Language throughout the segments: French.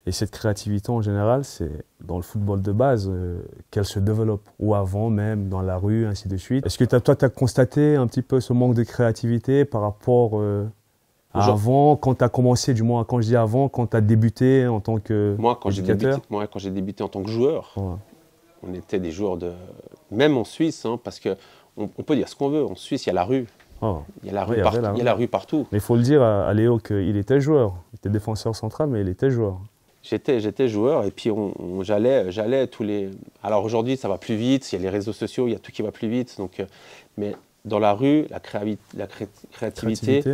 Et cette créativité en général, c'est dans le football de base qu'elle se développe, ou avant même, dans la rue, ainsi de suite. Est-ce que toi, tu as constaté un petit peu ce manque de créativité par rapport à avant, quand tu as commencé, du moins quand je dis avant, quand tu as débuté en tant qu'éducateur? Quand j'ai débuté en tant que joueur, Ouais. on était des joueurs de... Même en Suisse, hein, parce qu'on peut dire ce qu'on veut, en Suisse, il y a la rue. Oh. Il y a la Ouais, rue, il y a la rue partout. Mais il faut le dire à Léo qu'il était joueur. Il était défenseur central, mais il était joueur. J'étais joueur et puis j'allais tous les... Alors aujourd'hui, ça va plus vite, il y a les réseaux sociaux, il y a tout qui va plus vite. Donc, mais dans la rue, la créativité,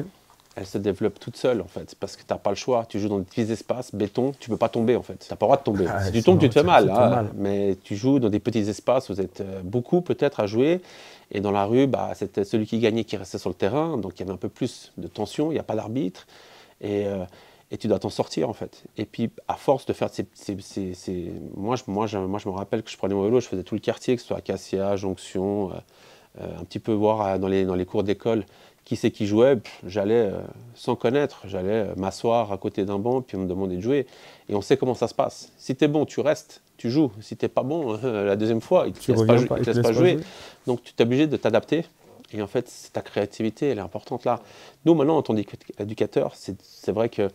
elle se développe toute seule en fait, parce que tu n'as pas le choix. Tu joues dans des petits espaces, béton, tu ne peux pas tomber en fait. Tu n'as pas le droit de tomber. Si tu tombes, tu te fais mal, hein, mais tu joues dans des petits espaces, vous êtes beaucoup peut-être à jouer. Et dans la rue, bah, c'était celui qui gagnait qui restait sur le terrain, donc il y avait un peu plus de tension, il n'y a pas d'arbitre. Et tu dois t'en sortir en fait. Et puis à force de faire moi, je me rappelle que je prenais mon vélo, je faisais tout le quartier, que ce soit Acacia, Jonction, un petit peu voir dans les cours d'école qui c'est qui jouait. J'allais sans connaître, j'allais m'asseoir à côté d'un banc, puis on me demandait de jouer. Et on sait comment ça se passe. Si tu es bon, tu restes, tu joues. Si tu n'es pas bon, la deuxième fois, ils ne te laissent pas jouer. Donc tu es obligé de t'adapter. Et en fait, ta créativité, elle est importante là. Nous, maintenant, en tant qu'éducateur, c'est vrai que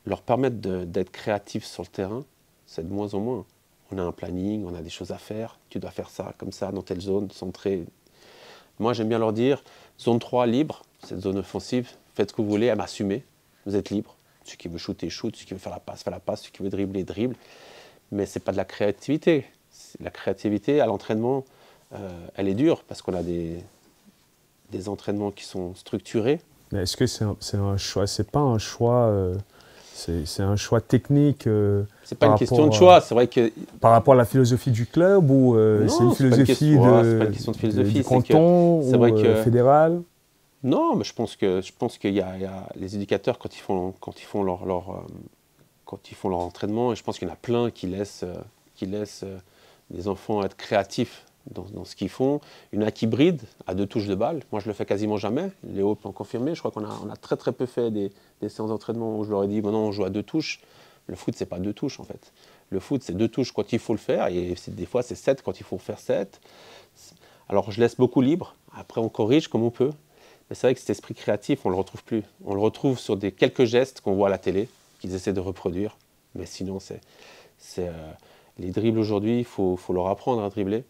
leur permettre d'être créatifs sur le terrain, c'est de moins en moins. On a un planning, on a des choses à faire, tu dois faire ça, comme ça, dans telle zone, centrée. Moi, j'aime bien leur dire, zone 3, libre, cette zone offensive, faites ce que vous voulez, elle m'assumer, vous êtes libre. Celui qui veut shooter, shoot, celui qui veut faire la passe, fait la passe, celui qui veut dribbler, dribble. Mais ce n'est pas de la créativité. La créativité, à l'entraînement, elle est dure, parce qu'on a des entraînements qui sont structurés. Mais est-ce que c'est un choix, c'est pas un choix... C'est un choix technique. C'est pas une question de choix, c'est vrai que. Par rapport à la philosophie du club ou c'est une philosophie du canton ou fédéral? Non, mais je pense qu'il y a les éducateurs quand ils font leur entraînement, et je pense qu'il y en a plein qui laissent les enfants être créatifs dans ce qu'ils font. Une hack hybride à 2 touches de balle, moi je le fais quasiment jamais. Léo peut en confirmer. Je crois qu'on a très très peu fait des séances d'entraînement où je leur ai dit maintenant on joue à 2 touches. Le foot c'est pas 2 touches en fait. Le foot c'est 2 touches quand il faut le faire et des fois c'est 7 quand il faut faire 7. Alors je laisse beaucoup libre. Après on corrige comme on peut. Mais c'est vrai que cet esprit créatif on le retrouve plus. On le retrouve sur quelques gestes qu'on voit à la télé qu'ils essaient de reproduire. Mais sinon les dribbles aujourd'hui il faut leur apprendre à dribbler.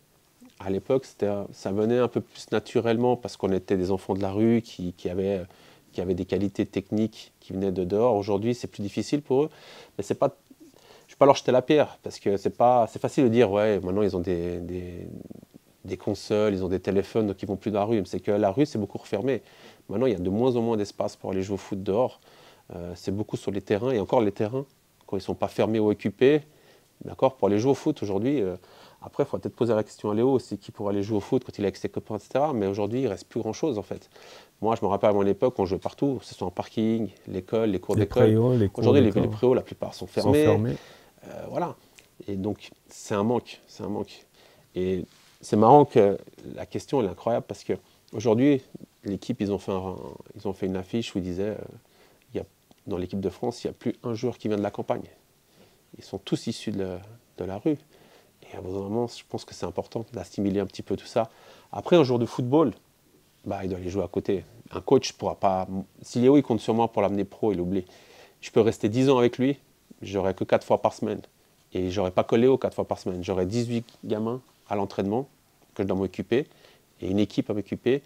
À l'époque, ça venait un peu plus naturellement parce qu'on était des enfants de la rue qui avaient des qualités techniques qui venaient de dehors. Aujourd'hui, c'est plus difficile pour eux. Mais je ne vais pas leur jeter la pierre parce que c'est facile de dire ouais, maintenant ils ont des consoles, ils ont des téléphones, donc ils ne vont plus dans la rue. Mais c'est que la rue, c'est beaucoup refermé. Maintenant, il y a de moins en moins d'espace pour aller jouer au foot dehors. C'est beaucoup sur les terrains. Et encore les terrains, quand ils ne sont pas fermés ou occupés, d'accord, pour aller jouer au foot aujourd'hui. Après, il faudra peut-être poser la question à Léo aussi, qui pourra aller jouer au foot quand il est avec ses copains, etc. Mais aujourd'hui, il ne reste plus grand-chose en fait. Moi, je me rappelle à mon époque, on jouait partout, que ce soit en parking, l'école, les cours d'école. Aujourd'hui, les préaux, la plupart sont fermés. Voilà. Et donc, c'est un manque. Et c'est marrant que la question elle est incroyable parce qu'aujourd'hui, l'équipe, ils ont fait une affiche où ils disaient dans l'équipe de France, il n'y a plus un joueur qui vient de la campagne. Ils sont tous issus de la rue. Et à un moment, je pense que c'est important d'assimiler un petit peu tout ça. Après, un joueur de football, il doit aller jouer à côté. Un coach ne pourra pas... Si Léo il compte sur moi pour l'amener pro, il oublie. Je peux rester 10 ans avec lui, j'aurai que 4 fois par semaine. Et j'aurai pas que Léo 4 fois par semaine. J'aurai 18 gamins à l'entraînement que je dois m'occuper et une équipe à m'occuper.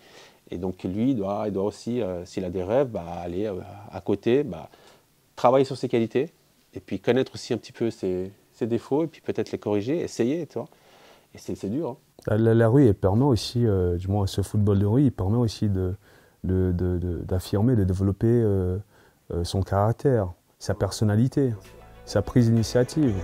Et donc lui, il doit aussi, s'il a des rêves, aller à côté, travailler sur ses qualités et puis connaître aussi un petit peu ses défauts et puis peut-être les corriger, essayer, tu vois. Et c'est dur. Hein. La rue, elle permet aussi, du moins ce football de rue, il permet aussi d'affirmer, de développer son caractère, sa personnalité, sa prise d'initiative.